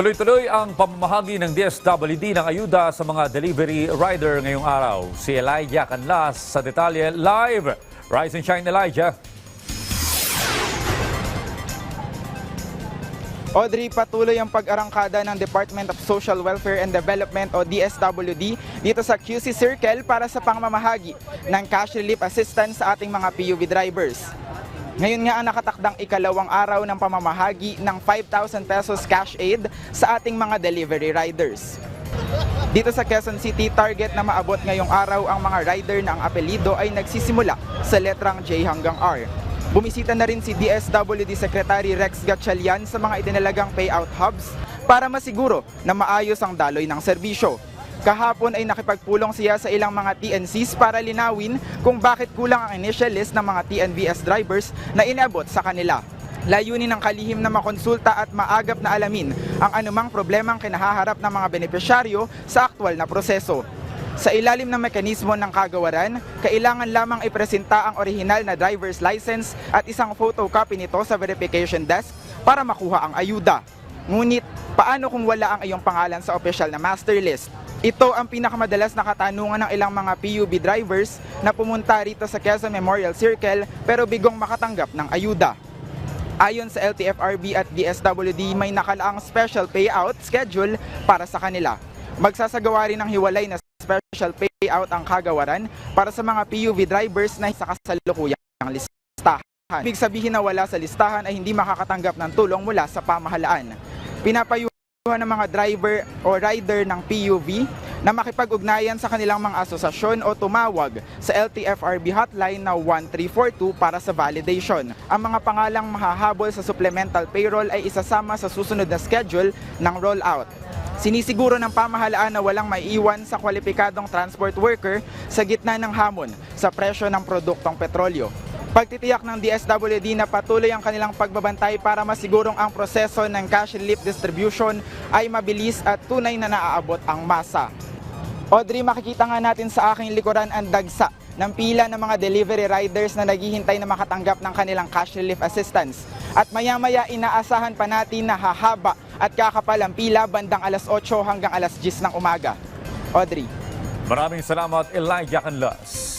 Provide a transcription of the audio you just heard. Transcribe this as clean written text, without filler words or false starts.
Tuloy-tuloy ang pamamahagi ng DSWD ng ayuda sa mga delivery rider ngayong araw. Si Elijah Canlas sa detalye live. Rise and shine, Elijah. Audrey, patuloy ang pag-arangkada ng Department of Social Welfare and Development o DSWD dito sa QC Circle para sa pangmamahagi ng cash relief assistance sa ating mga PUV drivers. Ngayon nga ang nakatakdang ikalawang araw ng pamamahagi ng 5,000 pesos cash aid sa ating mga delivery riders. Dito sa Quezon City, target na maabot ngayong araw ang mga rider na ang apelido ay nagsisimula sa letrang J hanggang R. Bumisita na rin si DSWD Secretary Rex Gatchalian sa mga itinalagang payout hubs para masiguro na maayos ang daloy ng serbisyo. Kahapon ay nakipagpulong siya sa ilang mga TNCs para linawin kung bakit kulang ang initial list ng mga TNVS drivers na inabot sa kanila. Layunin ng kalihim na makonsulta at maagap na alamin ang anumang problemang kinahaharap ng mga benepisyaryo sa aktwal na proseso. Sa ilalim ng mekanismo ng kagawaran, kailangan lamang ipresenta ang orihinal na driver's license at isang photocopy nito sa verification desk para makuha ang ayuda. Ngunit, paano kung wala ang iyong pangalan sa opisyal na master list? Ito ang pinakamadalas na katanungan ng ilang mga PUV drivers na pumunta rito sa Quezon Memorial Circle pero bigong makatanggap ng ayuda. Ayon sa LTFRB at DSWD, may nakalaang special payout schedule para sa kanila. Magsasagawa rin ng hiwalay na special payout ang kagawaran para sa mga PUV drivers na sa kasalukuyang listahan. Ibig sabihin na wala sa listahan ay hindi makakatanggap ng tulong mula sa pamahalaan. Pinapayuhan ng mga driver o rider ng PUV na makipag-ugnayan sa kanilang mga asosasyon o tumawag sa LTFRB hotline na 1342 para sa validation. Ang mga pangalang mahahabol sa supplemental payroll ay isasama sa susunod na schedule ng rollout. Sinisiguro ng pamahalaan na walang maiiwan sa kwalipikadong transport worker sa gitna ng hamon sa presyo ng produktong petrolyo. Pagtitiyak ng DSWD na patuloy ang kanilang pagbabantay para masigurong ang proseso ng cash relief distribution ay mabilis at tunay na naaabot ang masa. Audrey, makikita nga natin sa aking likuran ang dagsa ng pila ng mga delivery riders na naghihintay na makatanggap ng kanilang cash relief assistance. At maya-maya inaasahan pa natin na hahaba at kakapal ang pila bandang alas 8 hanggang alas 10 ng umaga. Audrey. Maraming salamat, Elijah Canlas.